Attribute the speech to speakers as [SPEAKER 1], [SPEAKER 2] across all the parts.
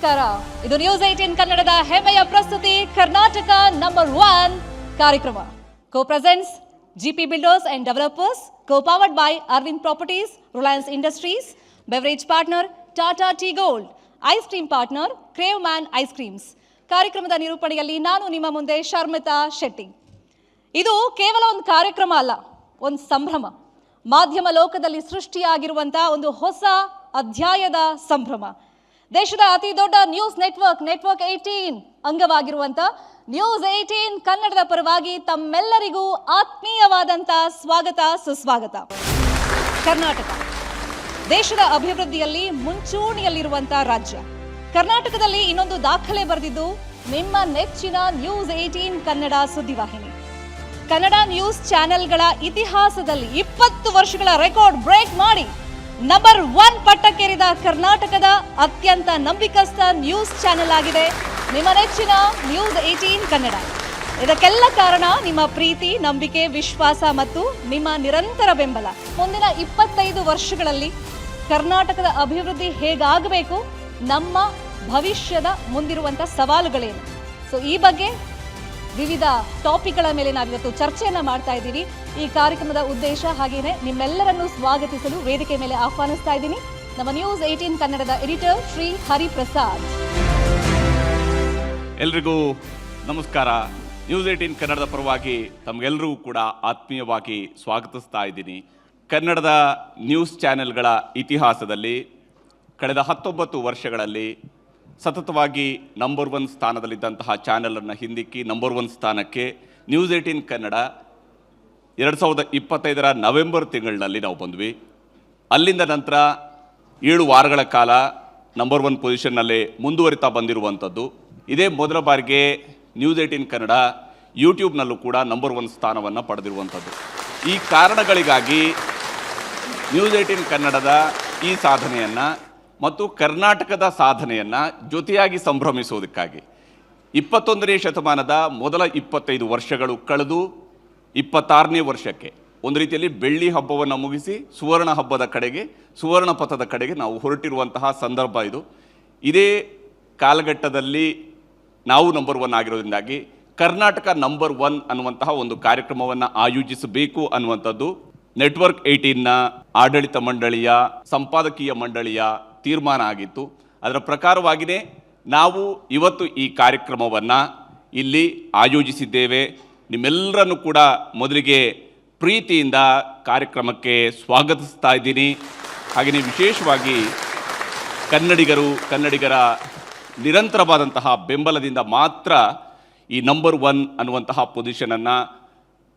[SPEAKER 1] ನಮಸ್ಕಾರ. ಇದು ನ್ಯೂಸ್ 18 ಕನ್ನಡದ ಹೆಮ್ಮೆಯ ಪ್ರಸ್ತುತಿ ಕರ್ನಾಟಕ ನಂಬರ್ 1 ಕಾರ್ಯಕ್ರಮ. Co-presents GP Builders and Developers, co-powered by Arvind Properties, Reliance Industries, beverage partner Tata Tea Gold, ice cream partner Craveman Ice Creams. ಕಾರ್ಯಕ್ರಮದ ನಿರೂಪಣೆಯಲ್ಲಿ ನಾನು ನಿಮ್ಮ ಮುಂದೆ ಶರ್ಮಿತಾ ಶೆಟ್ಟಿ. ಇದು ಕೇವಲ ಒಂದು ಕಾರ್ಯಕ್ರಮ ಅಲ್ಲ, ಒಂದು ಸಂಭ್ರಮ. ಮಾಧ್ಯಮ ಲೋಕದಲ್ಲಿ ಸೃಷ್ಟಿಯಾಗಿರುವಂತಹ ಒಂದು ಹೊಸ ಅಧ್ಯಾಯದ ಸಂಭ್ರಮ. ದೇಶದ ಅತಿ ದೊಡ್ಡ ನ್ಯೂಸ್ ನೆಟ್ವರ್ಕ್ 18 ಅಂಗವಾಗಿರುವಂತ ನ್ಯೂಸ್ 18 ಕನ್ನಡದ ಪರವಾಗಿ ತಮ್ಮೆಲ್ಲರಿಗೂ ಆತ್ಮೀಯವಾದಂತ ಸ್ವಾಗತ ಸುಸ್ವಾಗತ. ಕರ್ನಾಟಕ ದೇಶದ ಅಭಿವೃದ್ಧಿಯಲ್ಲಿ ಮುಂಚೂಣಿಯಲ್ಲಿರುವಂತಹ ರಾಜ್ಯ. ಕರ್ನಾಟಕದಲ್ಲಿ ಇನ್ನೊಂದು ದಾಖಲೆ ಬರೆದಿದ್ದು ನಿಮ್ಮ ನೆಚ್ಚಿನ ನ್ಯೂಸ್ 18 ಕನ್ನಡ ಸುದ್ದಿವಾಹಿನಿ. ಕನ್ನಡ ನ್ಯೂಸ್ ಚಾನೆಲ್ಗಳ ಇತಿಹಾಸದಲ್ಲಿ 20 ವರ್ಷಗಳ ರೆಕಾರ್ಡ್ ಬ್ರೇಕ್ ಮಾಡಿ ನಂಬರ್ 1 ಪಟ್ಟಕ್ಕೇರಿದ ಕರ್ನಾಟಕದ ಅತ್ಯಂತ ನಂಬಿಕಸ್ಥ ನ್ಯೂಸ್ ಚಾನೆಲ್ ಆಗಿದೆ ನಿಮ್ಮ ನೆಚ್ಚಿನ ನ್ಯೂಸ್ 18 ಕನ್ನಡ. ಇದಕ್ಕೆಲ್ಲ ಕಾರಣ ನಿಮ್ಮ ಪ್ರೀತಿ, ನಂಬಿಕೆ, ವಿಶ್ವಾಸ ಮತ್ತು ನಿಮ್ಮ ನಿರಂತರ ಬೆಂಬಲ. ಮುಂದಿನ 25 ವರ್ಷಗಳಲ್ಲಿ ಕರ್ನಾಟಕದ ಅಭಿವೃದ್ಧಿ ಹೇಗಾಗಬೇಕು, ನಮ್ಮ ಭವಿಷ್ಯದ ಮುಂದಿರುವಂಥ ಸವಾಲುಗಳೇನು, ಸೊ ಈ ಬಗ್ಗೆ ವಿವಿಧ ಟಾಪಿಕ್ಗಳ ಮೇಲೆ ನಾವಿವತ್ತು ಚರ್ಚೆಯನ್ನ ಮಾಡ್ತಾ ಇದ್ದೀವಿ. ಈ ಕಾರ್ಯಕ್ರಮದ ಉದ್ದೇಶ ಹಾಗೇನೆ ನಿಮ್ಮೆಲ್ಲರನ್ನು ಸ್ವಾಗತಿಸಲು ವೇದಿಕೆ ಮೇಲೆ ಆಹ್ವಾನಿಸ್ತಾ ಇದ್ದೀನಿ ನಮ್ಮ ನ್ಯೂಸ್ 18 ಕನ್ನಡದ ಎಡಿಟರ್ ಶ್ರೀ ಹರಿಪ್ರಸಾದ್.
[SPEAKER 2] ಎಲ್ರಿಗೂ ನಮಸ್ಕಾರ. ನ್ಯೂಸ್ 18 ಕನ್ನಡದ ಪರವಾಗಿ ತಮಗೆಲ್ಲರಿಗೂ ಕೂಡ ಆತ್ಮೀಯವಾಗಿ ಸ್ವಾಗತಿಸ್ತಾ ಇದ್ದೀನಿ. ಕನ್ನಡದ ನ್ಯೂಸ್ ಚಾನೆಲ್ಗಳ ಇತಿಹಾಸದಲ್ಲಿ ಕಳೆದ 19 ವರ್ಷಗಳಲ್ಲಿ ಸತತವಾಗಿ ನಂಬರ್ 1 ಸ್ಥಾನದಲ್ಲಿದ್ದಂತಹ ಚಾನೆಲನ್ನು ಹಿಂದಿಕ್ಕಿ ನಂಬರ್ 1 ಸ್ಥಾನಕ್ಕೆ ನ್ಯೂಸ್ 18 ಕನ್ನಡ 2025 ನವೆಂಬರ್ ತಿಂಗಳಿನಲ್ಲಿ ನಾವು ಬಂದ್ವಿ. ಅಲ್ಲಿಂದ ನಂತರ 7 ವಾರಗಳ ಕಾಲ ನಂಬರ್ 1 ಪೊಸಿಷನ್ನಲ್ಲೇ ಮುಂದುವರಿತಾ ಬಂದಿರುವಂಥದ್ದು. ಇದೇ ಮೊದಲ ಬಾರಿಗೆ ನ್ಯೂಸ್ 18 ಕನ್ನಡ ಯೂಟ್ಯೂಬ್ನಲ್ಲೂ ಕೂಡ ನಂಬರ್ 1 ಸ್ಥಾನವನ್ನು ಪಡೆದಿರುವಂಥದ್ದು. ಈ ಕಾರಣಗಳಿಗಾಗಿ ನ್ಯೂಸ್ 18 ಕನ್ನಡದ ಈ ಸಾಧನೆಯನ್ನು ಮತ್ತು ಕರ್ನಾಟಕದ ಸಾಧನೆಯನ್ನು ಜೊತೆಯಾಗಿ ಸಂಭ್ರಮಿಸುವುದಕ್ಕಾಗಿ 21ನೇ ಶತಮಾನದ ಮೊದಲ 25 ವರ್ಷಗಳು ಕಳೆದು 26ನೇ ವರ್ಷಕ್ಕೆ ಒಂದು ರೀತಿಯಲ್ಲಿ ಬೆಳ್ಳಿ ಹಬ್ಬವನ್ನು ಮುಗಿಸಿ ಸುವರ್ಣ ಹಬ್ಬದ ಕಡೆಗೆ, ಸುವರ್ಣ ಪಥದ ಕಡೆಗೆ ನಾವು ಹೊರಟಿರುವಂತಹ ಸಂದರ್ಭ ಇದು. ಇದೇ ಕಾಲಘಟ್ಟದಲ್ಲಿ ನಾವು ನಂಬರ್ 1 ಆಗಿರೋದ್ರಿಂದಾಗಿ ಕರ್ನಾಟಕ ನಂಬರ್ 1 ಅನ್ನುವಂತಹ ಒಂದು ಕಾರ್ಯಕ್ರಮವನ್ನು ಆಯೋಜಿಸಬೇಕು ಅನ್ನುವಂಥದ್ದು ನೆಟ್ವರ್ಕ್ 18ನ ಆಡಳಿತ ಮಂಡಳಿಯ ಸಂಪಾದಕೀಯ ಮಂಡಳಿಯ ತೀರ್ಮಾನ ಆಗಿತ್ತು. ಅದರ ಪ್ರಕಾರವಾಗಿಯೇ ನಾವು ಇವತ್ತು ಈ ಕಾರ್ಯಕ್ರಮವನ್ನು ಇಲ್ಲಿ ಆಯೋಜಿಸಿದ್ದೇವೆ. ನಿಮ್ಮೆಲ್ಲರನ್ನು ಕೂಡ ಮೊದಲಿಗೆ ಪ್ರೀತಿಯಿಂದ ಕಾರ್ಯಕ್ರಮಕ್ಕೆ ಸ್ವಾಗತಿಸ್ತಾ ಇದ್ದೀನಿ. ಹಾಗೆಯೇ ವಿಶೇಷವಾಗಿ ಕನ್ನಡಿಗರ ನಿರಂತರವಾದಂತಹ ಬೆಂಬಲದಿಂದ ಮಾತ್ರ ಈ ನಂಬರ್ 1 ಅನ್ನುವಂತಹ ಪೊಸಿಷನನ್ನು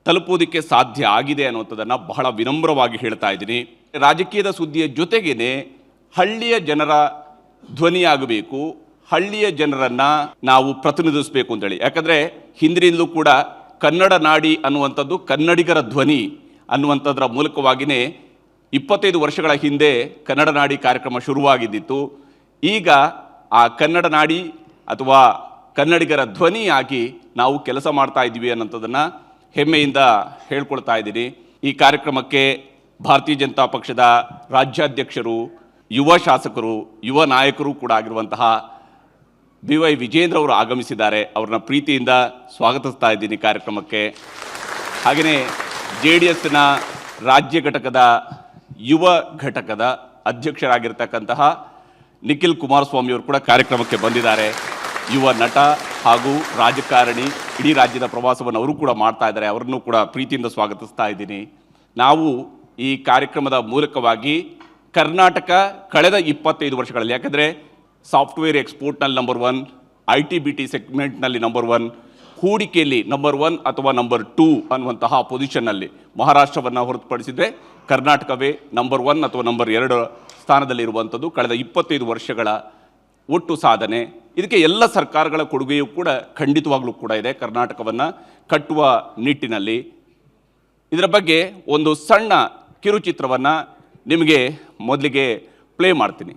[SPEAKER 2] ತಲುಪುವುದಕ್ಕೆ ಸಾಧ್ಯ ಆಗಿದೆ ಅನ್ನುವಂಥದ್ದನ್ನು ಬಹಳ ವಿನಮ್ರವಾಗಿ ಹೇಳ್ತಾ ಇದ್ದೀನಿ. ರಾಜಕೀಯದ ಸುದ್ದಿಯ ಜೊತೆಗೇ ಹಳ್ಳಿಯ ಜನರ ಧ್ವನಿಯಾಗಬೇಕು, ಹಳ್ಳಿಯ ಜನರನ್ನು ನಾವು ಪ್ರತಿನಿಧಿಸಬೇಕು ಅಂತೇಳಿ. ಯಾಕಂದರೆ ಹಿಂದಿನಿಂದಲೂ ಕೂಡ ಕನ್ನಡ ನಾಡಿ ಅನ್ನುವಂಥದ್ದು ಕನ್ನಡಿಗರ ಧ್ವನಿ ಅನ್ನುವಂಥದ್ರ ಮೂಲಕವಾಗಿಯೇ 25 ವರ್ಷಗಳ ಹಿಂದೆ ಕನ್ನಡ ನಾಡಿ ಕಾರ್ಯಕ್ರಮ ಶುರುವಾಗಿದ್ದಿತ್ತು. ಈಗ ಆ ಕನ್ನಡ ನಾಡಿ ಅಥವಾ ಕನ್ನಡಿಗರ ಧ್ವನಿಯಾಗಿ ನಾವು ಕೆಲಸ ಮಾಡ್ತಾ ಇದ್ದೀವಿ ಅನ್ನೋಂಥದ್ದನ್ನು ಹೆಮ್ಮೆಯಿಂದ ಹೇಳ್ಕೊಳ್ತಾ ಇದ್ದೀನಿ. ಈ ಕಾರ್ಯಕ್ರಮಕ್ಕೆ ಭಾರತೀಯ ಜನತಾ ಪಕ್ಷದ ರಾಜ್ಯಾಧ್ಯಕ್ಷರು, ಯುವ ಶಾಸಕರು, ಯುವ ನಾಯಕರು ಕೂಡ ಆಗಿರುವಂತಹ BY ವಿಜೇಂದ್ರ ಅವರು ಆಗಮಿಸಿದ್ದಾರೆ. ಅವ್ರನ್ನ ಪ್ರೀತಿಯಿಂದ ಸ್ವಾಗತಿಸ್ತಾ ಇದ್ದೀನಿ ಕಾರ್ಯಕ್ರಮಕ್ಕೆ. ಹಾಗೆಯೇ JDSನ ರಾಜ್ಯ ಘಟಕದ ಯುವ ಘಟಕದ ಅಧ್ಯಕ್ಷರಾಗಿರ್ತಕ್ಕಂತಹ ನಿಖಿಲ್ ಕುಮಾರಸ್ವಾಮಿ ಅವರು ಕೂಡ ಕಾರ್ಯಕ್ರಮಕ್ಕೆ ಬಂದಿದ್ದಾರೆ. ಯುವ ನಟ ಹಾಗೂ ರಾಜಕಾರಣಿ, ಇಡೀ ರಾಜ್ಯದ ಪ್ರವಾಸವನ್ನು ಅವರು ಕೂಡ ಮಾಡ್ತಾ ಇದ್ದಾರೆ. ಅವರನ್ನು ಕೂಡ ಪ್ರೀತಿಯಿಂದ ಸ್ವಾಗತಿಸ್ತಾ ಇದ್ದೀನಿ. ನಾವು ಈ ಕಾರ್ಯಕ್ರಮದ ಮೂಲಕವಾಗಿ ಕರ್ನಾಟಕ ಕಳೆದ 25 ವರ್ಷಗಳಲ್ಲಿ, ಯಾಕಂದರೆ ಸಾಫ್ಟ್ವೇರ್ ಎಕ್ಸ್ಪೋರ್ಟ್ನಲ್ಲಿ ನಂಬರ್ 1, IT-BT ಸೆಗ್ಮೆಂಟ್ನಲ್ಲಿ ನಂಬರ್ 1, ಹೂಡಿಕೆಯಲ್ಲಿ ನಂಬರ್ 1 ಅಥವಾ ನಂಬರ್ 2 ಅನ್ನುವಂತಹ ಪೊಸಿಷನ್ನಲ್ಲಿ ಮಹಾರಾಷ್ಟ್ರವನ್ನು ಹೊರತುಪಡಿಸಿದರೆ ಕರ್ನಾಟಕವೇ ನಂಬರ್ 1 ಅಥವಾ ನಂಬರ್ 2 ಸ್ಥಾನದಲ್ಲಿರುವಂಥದ್ದು ಕಳೆದ 25 ವರ್ಷಗಳ ಒಟ್ಟು ಸಾಧನೆ. ಇದಕ್ಕೆ ಎಲ್ಲ ಸರ್ಕಾರಗಳ ಕೊಡುಗೆಯೂ ಕೂಡ ಖಂಡಿತವಾಗ್ಲೂ ಕೂಡ ಇದೆ ಕರ್ನಾಟಕವನ್ನು ಕಟ್ಟುವ ನಿಟ್ಟಿನಲ್ಲಿ. ಇದರ ಬಗ್ಗೆ ಒಂದು ಸಣ್ಣ ಕಿರುಚಿತ್ರವನ್ನು ನಿಮಗೆ ಮೊದಲಿಗೆ ಪ್ಲೇ ಮಾಡ್ತೀನಿ.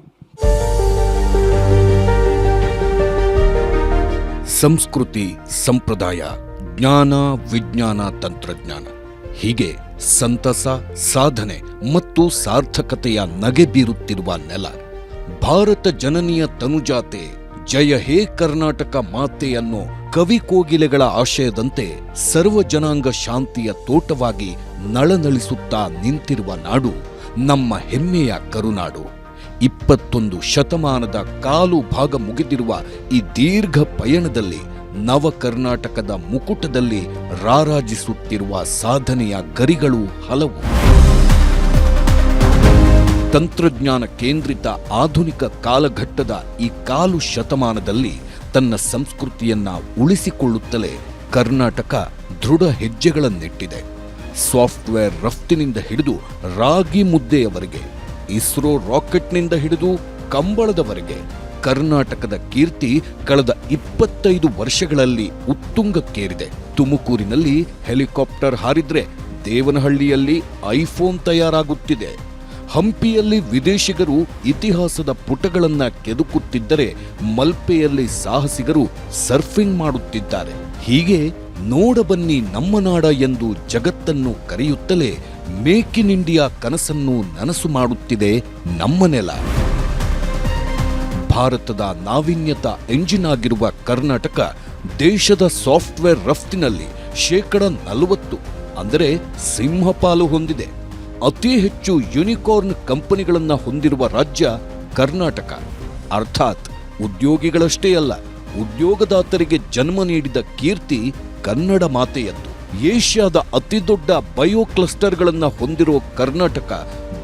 [SPEAKER 3] ಸಂಸ್ಕೃತಿ, ಸಂಪ್ರದಾಯ, ಜ್ಞಾನ, ವಿಜ್ಞಾನ, ತಂತ್ರಜ್ಞಾನ ಹೀಗೆ ಸಂತಸ, ಸಾಧನೆ ಮತ್ತು ಸಾರ್ಥಕತೆಯ ನಗೆ ಬೀರುತ್ತಿರುವ ನೆಲ. ಭಾರತ ಜನನಿಯ ತನುಜಾತೆ ಜಯ ಹೇ ಕರ್ನಾಟಕ ಮಾತೆ ಅನ್ನೋ ಕವಿ ಕೋಗಿಲೆಗಳ ಆಶಯದಂತೆ ಸರ್ವ ಜನಾಂಗ ಶಾಂತಿಯ ತೋಟವಾಗಿ ನಳನಳಿಸುತ್ತಾ ನಿಂತಿರುವ ನಾಡು ನಮ್ಮ ಹೆಮ್ಮೆಯ ಕರುನಾಡು. 21 ಶತಮಾನದ ಕಾಲು ಭಾಗ ಮುಗಿದಿರುವ ಈ ದೀರ್ಘ ಪಯಣದಲ್ಲಿ ನವ ಕರ್ನಾಟಕದ ಮುಕುಟದಲ್ಲಿ ರಾರಾಜಿಸುತ್ತಿರುವ ಸಾಧನೆಯ ಗರಿಗಳು ಹಲವು. ತಂತ್ರಜ್ಞಾನ ಕೇಂದ್ರಿತ ಆಧುನಿಕ ಕಾಲಘಟ್ಟದ ಈ ಕಾಲು ಶತಮಾನದಲ್ಲಿ ತನ್ನ ಸಂಸ್ಕೃತಿಯನ್ನ ಉಳಿಸಿಕೊಳ್ಳುತ್ತಲೇ ಕರ್ನಾಟಕ ದೃಢ ಹೆಜ್ಜೆಗಳನ್ನಿಟ್ಟಿದೆ. ಸಾಫ್ಟ್ವೇರ್ ರಫ್ತಿನಿಂದ ಹಿಡಿದು ರಾಗಿ ಮುದ್ದೆಯವರೆಗೆ, ಇಸ್ರೋ ರಾಕೆಟ್ನಿಂದ ಹಿಡಿದು ಕಂಬಳದವರೆಗೆ ಕರ್ನಾಟಕದ ಕೀರ್ತಿ ಕಳೆದ 25 ವರ್ಷಗಳಲ್ಲಿ ಉತ್ತುಂಗಕ್ಕೇರಿದೆ. ತುಮಕೂರಿನಲ್ಲಿ ಹೆಲಿಕಾಪ್ಟರ್ ಹಾರಿದ್ರೆ ದೇವನಹಳ್ಳಿಯಲ್ಲಿ ಐಫೋನ್ ತಯಾರಾಗುತ್ತಿದೆ. ಹಂಪಿಯಲ್ಲಿ ವಿದೇಶಿಗರು ಇತಿಹಾಸದ ಪುಟಗಳನ್ನ ಕೆದಕುತ್ತಿದ್ದರೆ ಮಲ್ಪೆಯಲ್ಲಿ ಸಾಹಸಿಗರು ಸರ್ಫಿಂಗ್ ಮಾಡುತ್ತಿದ್ದಾರೆ. ಹೀಗೆ ನೋಡಬನ್ನಿ ನಮ್ಮ ನಾಡ ಎಂದು ಜಗತ್ತನ್ನು ಕರೆಯುತ್ತಲೇ ಮೇಕ್ ಇನ್ ಇಂಡಿಯಾ ಕನಸನ್ನು ನನಸು ಮಾಡುತ್ತಿದೆ ನಮ್ಮ ನೆಲ. ಭಾರತದ ನಾವೀನ್ಯತಾ ಎಂಜಿನ್ ಆಗಿರುವ ಕರ್ನಾಟಕ ದೇಶದ ಸಾಫ್ಟ್ವೇರ್ ರಫ್ತಿನಲ್ಲಿ 40% ಅಂದರೆ ಸಿಂಹಪಾಲು ಹೊಂದಿದೆ. ಅತಿ ಹೆಚ್ಚು ಯೂನಿಕಾರ್ನ್ ಕಂಪನಿಗಳನ್ನು ಹೊಂದಿರುವ ರಾಜ್ಯ ಕರ್ನಾಟಕ. ಅರ್ಥಾತ್ ಉದ್ಯೋಗಿಗಳಷ್ಟೇ ಅಲ್ಲ, ಉದ್ಯೋಗದಾತರಿಗೆ ಜನ್ಮ ನೀಡಿದ ಕೀರ್ತಿ ಕನ್ನಡ ಮಾತೆಯದ್ದು. ಏಷ್ಯಾದ ಅತಿದೊಡ್ಡ ಬಯೋ ಕ್ಲಸ್ಟರ್ಗಳನ್ನು ಹೊಂದಿರುವ ಕರ್ನಾಟಕ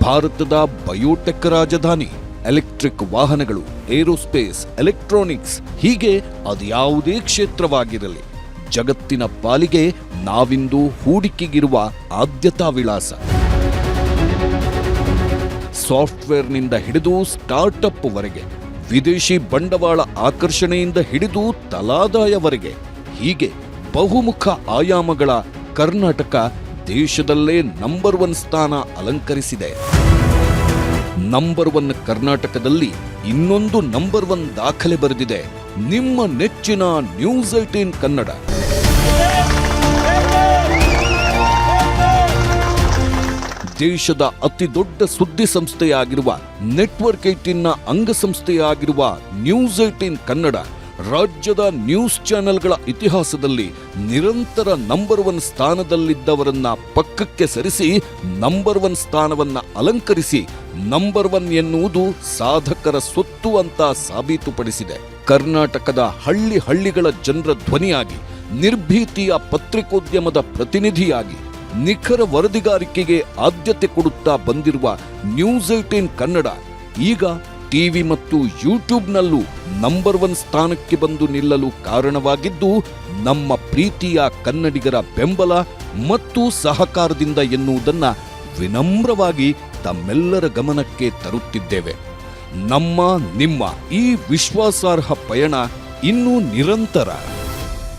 [SPEAKER 3] ಭಾರತದ ಬಯೋಟೆಕ್ ರಾಜಧಾನಿ. ಎಲೆಕ್ಟ್ರಿಕ್ ವಾಹನಗಳು, ಏರೋಸ್ಪೇಸ್, ಎಲೆಕ್ಟ್ರಾನಿಕ್ಸ್, ಹೀಗೆ ಅದ್ಯಾವುದೇ ಕ್ಷೇತ್ರವಾಗಿರಲಿ ಜಗತ್ತಿನ ಪಾಲಿಗೆ ನಾವಿಂದು ಹೂಡಿಕೆಗಿರುವ ಆದ್ಯತಾ ವಿಳಾಸ. ಸಾಫ್ಟ್ವೇರ್ನಿಂದ ಹಿಡಿದು ಸ್ಟಾರ್ಟ್ಅಪ್ ವರೆಗೆ, ವಿದೇಶಿ ಬಂಡವಾಳ ಆಕರ್ಷಣೆಯಿಂದ ಹಿಡಿದು ತಲಾದಾಯವರೆಗೆ, ಹೀಗೆ ಬಹುಮುಖ ಆಯಾಮಗಳ ಕರ್ನಾಟಕ ದೇಶದಲ್ಲೇ ನಂಬರ್ 1 ಸ್ಥಾನ ಅಲಂಕರಿಸಿದೆ. ನಂಬರ್ 1 ಕರ್ನಾಟಕದಲ್ಲಿ ಇನ್ನೊಂದು ನಂಬರ್ 1 ದಾಖಲೆ ಬರೆದಿದೆ ನಿಮ್ಮ ನೆಚ್ಚಿನ ನ್ಯೂಸ್ 18 ಕನ್ನಡ. ದೇಶದ ಅತಿ ದೊಡ್ಡ ಸುದ್ದಿ ಸಂಸ್ಥೆಯಾಗಿರುವ ನೆಟ್ವರ್ಕ್ 18ನ ಅಂಗಸಂಸ್ಥೆಯಾಗಿರುವ ನ್ಯೂಸ್ 18 ಕನ್ನಡ ರಾಜ್ಯದ ನ್ಯೂಸ್ ಚಾನೆಲ್ಗಳ ಇತಿಹಾಸದಲ್ಲಿ ನಿರಂತರ ನಂಬರ್ 1 ಸ್ಥಾನದಲ್ಲಿದ್ದವರನ್ನ ಪಕ್ಕಕ್ಕೆ ಸರಿಸಿ ನಂಬರ್ 1 ಸ್ಥಾನವನ್ನ ಅಲಂಕರಿಸಿ ನಂಬರ್ 1 ಎನ್ನುವುದು ಸಾಧಕರ ಸೊತ್ತು ಅಂತ ಸಾಬೀತುಪಡಿಸಿದೆ. ಕರ್ನಾಟಕದ ಹಳ್ಳಿಗಳ ಜನರ ಧ್ವನಿಯಾಗಿ, ನಿರ್ಭೀತಿಯ ಪತ್ರಿಕೋದ್ಯಮದ ಪ್ರತಿನಿಧಿಯಾಗಿ, ನಿಖರ ವರದಿಗಾರಿಕೆಗೆ ಆದ್ಯತೆ ಕೊಡುತ್ತಾ ಬಂದಿರುವ ನ್ಯೂಸ್ 18 ಕನ್ನಡ ಈಗ ಟಿವಿ ಮತ್ತು ಯೂಟ್ಯೂಬ್ನಲ್ಲೂ ನಂಬರ್ 1 ಸ್ಥಾನಕ್ಕೆ ಬಂದು ನಿಲ್ಲಲು ಕಾರಣವಾಗಿದ್ದು ನಮ್ಮ ಪ್ರೀತಿಯ ಕನ್ನಡಿಗರ ಬೆಂಬಲ ಮತ್ತು ಸಹಕಾರದಿಂದ ಎನ್ನುವುದನ್ನ ವಿನಮ್ರವಾಗಿ ತಮ್ಮೆಲ್ಲರ ಗಮನಕ್ಕೆ ತರುತ್ತಿದ್ದೇವೆ. ನಮ್ಮ ನಿಮ್ಮ ಈ ವಿಶ್ವಾಸಾರ್ಹ ಪಯಣ ಇನ್ನೂ ನಿರಂತರ.